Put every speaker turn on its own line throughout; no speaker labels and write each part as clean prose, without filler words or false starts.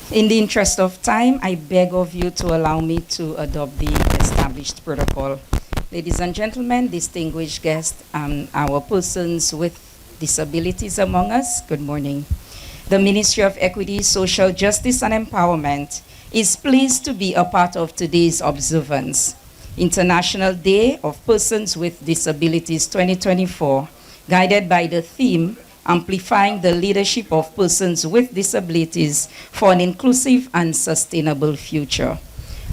In the interest of time, I beg of you to allow me to adopt the established protocol. Ladies and gentlemen, distinguished guests, our persons with disabilities among us, good morning. The Ministry of Equity, Social Justice and Empowerment is pleased to be a part of today's observance. International Day of Persons with Disabilities 2024, guided by the theme Amplifying the Leadership of Persons with Disabilities for an Inclusive and Sustainable Future.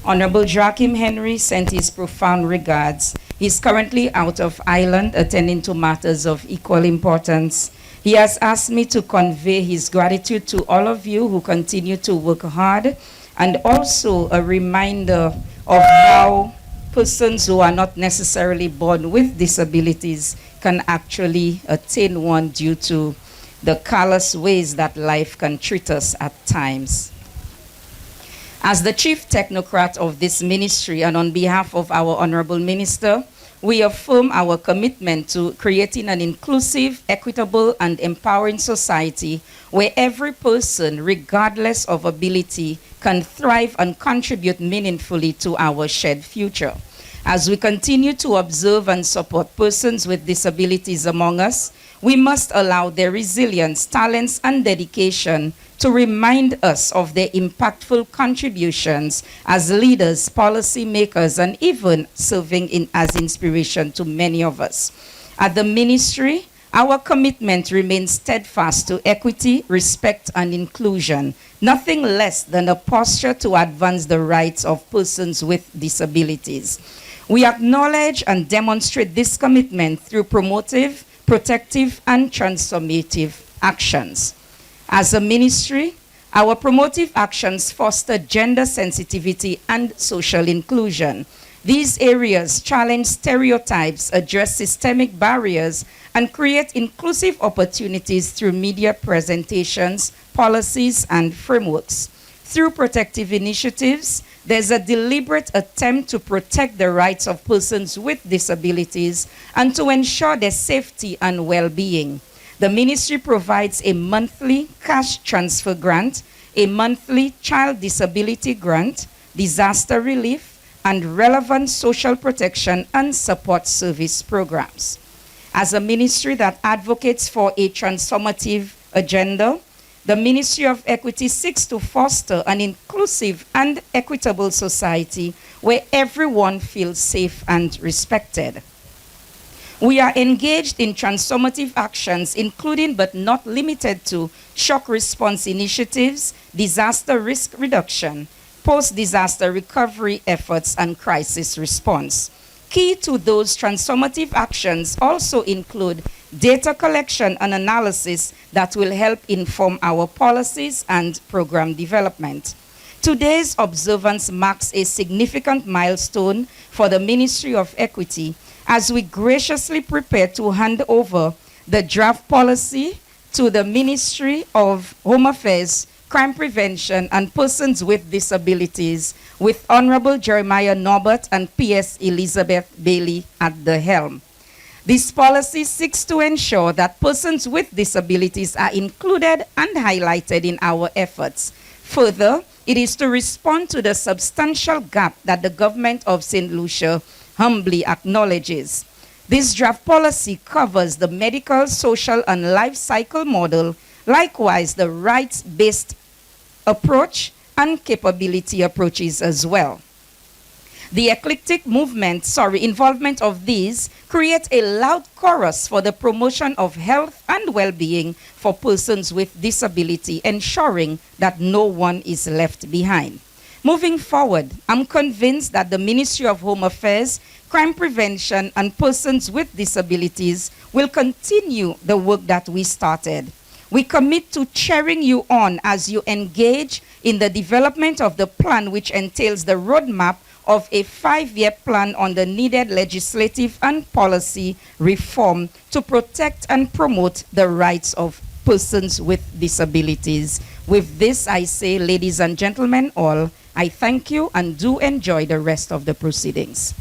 Honorable Joachim Henry sent his profound regards. He's currently out of Ireland attending to matters of equal importance. He has asked me to convey his gratitude to all of you who continue to work hard, and also a reminder of how persons who are not necessarily born with disabilities can actually attain one due to the callous ways that life can treat us at times. As the chief technocrat of this ministry and on behalf of our honorable minister, we affirm our commitment to creating an inclusive, equitable, and empowering society where every person, regardless of ability, can thrive and contribute meaningfully to our shared future. As we continue to observe and support persons with disabilities among us, we must allow their resilience, talents, and dedication to remind us of their impactful contributions as leaders, policy makers, and even serving as inspiration to many of us. At the ministry, our commitment remains steadfast to equity, respect, and inclusion, nothing less than a posture to advance the rights of persons with disabilities. We acknowledge and demonstrate this commitment through promotive, protective, and transformative actions. As a ministry, our promotive actions foster gender sensitivity and social inclusion. These areas challenge stereotypes, address systemic barriers, and create inclusive opportunities through media presentations, policies, and frameworks. Through protective initiatives, there's a deliberate attempt to protect the rights of persons with disabilities and to ensure their safety and well-being. The ministry provides a monthly cash transfer grant, a monthly child disability grant, disaster relief, and relevant social protection and support service programs. As a ministry that advocates for a transformative agenda, the Ministry of Equity seeks to foster an inclusive and equitable society where everyone feels safe and respected. We are engaged in transformative actions, including but not limited to shock response initiatives, disaster risk reduction, post-disaster recovery efforts, and crisis response. Key to those transformative actions also include data collection and analysis that will help inform our policies and program development. Today's observance marks a significant milestone for the Ministry of Equity as we graciously prepare to hand over the draft policy to the Ministry of Home Affairs, Crime Prevention, and Persons with Disabilities, with Honorable Jeremiah Norbert and P.S. Elizabeth Bailey at the helm. This policy seeks to ensure that persons with disabilities are included and highlighted in our efforts. Further, it is to respond to the substantial gap that the government of St. Lucia humbly acknowledges. This draft policy covers the medical, social, and life cycle model, likewise the rights-based approach and capability approaches as well. The eclectic involvement of these create a loud chorus for the promotion of health and well-being for persons with disability, ensuring that no one is left behind. Moving forward, I'm convinced that the Ministry of Home Affairs, Crime Prevention, and Persons with Disabilities will continue the work that we started. We commit to cheering you on as you engage in the development of the plan, which entails the roadmap of a 5-year plan on the needed legislative and policy reform to protect and promote the rights of persons with disabilities. With this, I say, ladies and gentlemen all, I thank you and do enjoy the rest of the proceedings.